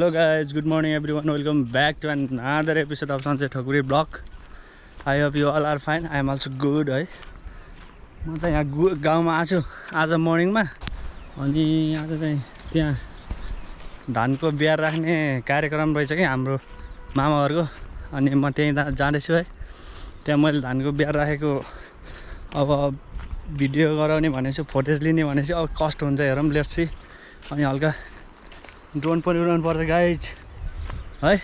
Hello guys, good morning everyone. Welcome back to another episode of SANJAYA THAKURI vlog. I hope you all are fine. I am also good है। म चाहिँ यहाँ गाउँमा आछु आज मर्निङमा। अनि आज चाहिँ त्यहाँ धानको बियार राख्ने कार्यक्रम रहेछ कि हाम्रो मामाघरको। अनि म त्यही जाँदैछु है। त्यहाँ मैले धानको बियार राखेको अब भिडियो गराउने भनेछु, फोटेज लिने भनेछु। अब कस्ट हुन्छ हेरौँ, लेट्स सी। अनि हल्का ड्रोन पनि उडाउनु पर्छ गाइज है।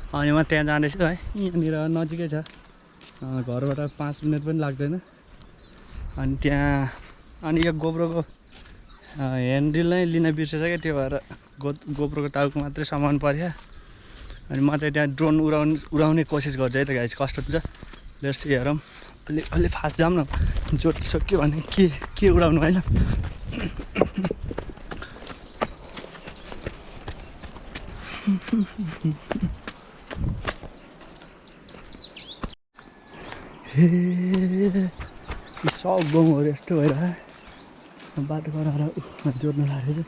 अनि म त्यहाँ जाँदैछु है। यहाँनिर नजिकै छ, घरबाट 5 मिनट पनि लाग्दैन। अनि त्यहाँ अनि यो गोप्रोको ह्यान्डल नै लिन बिर्सेछ क्या, त्यो भएर गोप्रोको टाउको मात्रै सामान पर्यो। अनि म चाहिँ त्यहाँ ड्रोन उडाउने कोसिस गर्छु है त गाइज, कस्तो हुन्छ लेट्स सी हेरौँ। अलि फास्ट जाऊँ न, जोटिसक्यो भने के उडाउनु होइन। सब गाउँहरू यस्तो भएर बाटो बनाएर जोड्न लागेको छ।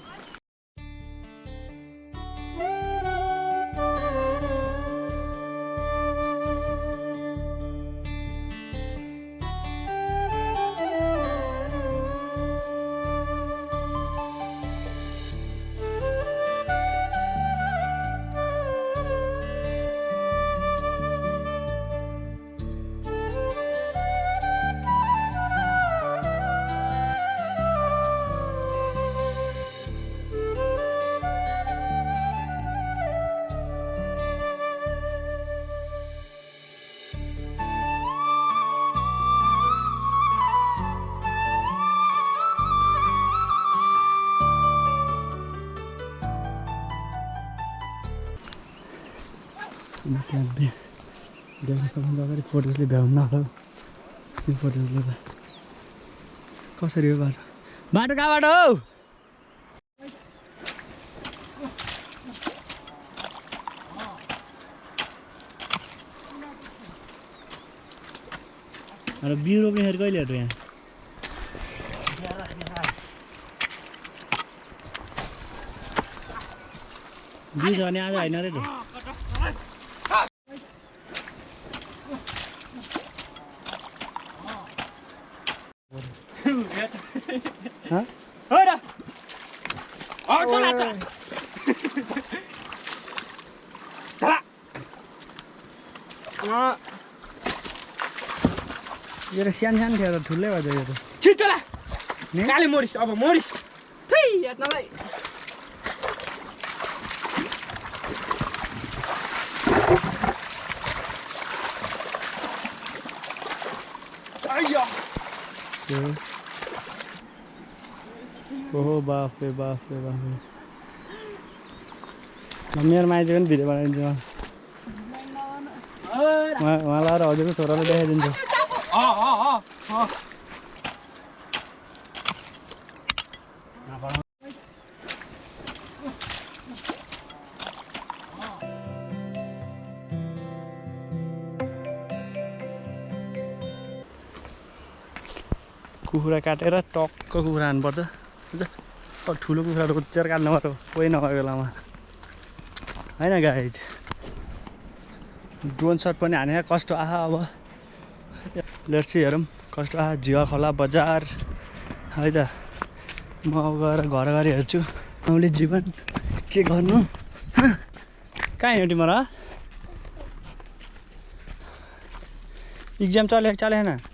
सबभन्दा अगाडि फोटोजले भ्याउनु होला। त्यो फोटोजले त कसरी हो बाटो कहाँबाट हौ? अरे बिउ रोप्नेखेरि कहिले हेर्नु यहाँ? बिउ छ भने आज होइन रे। यो सानो थियो र ठुलै भएछ यो त। छिटोला काले मोरिस, अब मोरिस थै हेर्नलाई। ओहो बाफ रे बाफ रे बाफ रे। मेरो माइती पनि भिडियो बनाइदिन्छु उहाँ लाएर हजुरको छोरालाई देखाइदिन्छु। कुखुरा काटेर टक्क कुखुरा हान्नुपर्छ। अब ठुलो कुखुरा रोचेर काट्नु पर्यो कोही नभएको बेलामा होइन गाइज। ड्रोन सट पनि हानेको कस्तो आहा। अब लेट्स सी हेरौँ कस्तो आहा। जिवा खोला बजार है त। म अब गएर घर हेर्छु। आउने जीवन के गर्नु। कहाँ हिँड्यो तिम्रो? इक्जाम चलेन?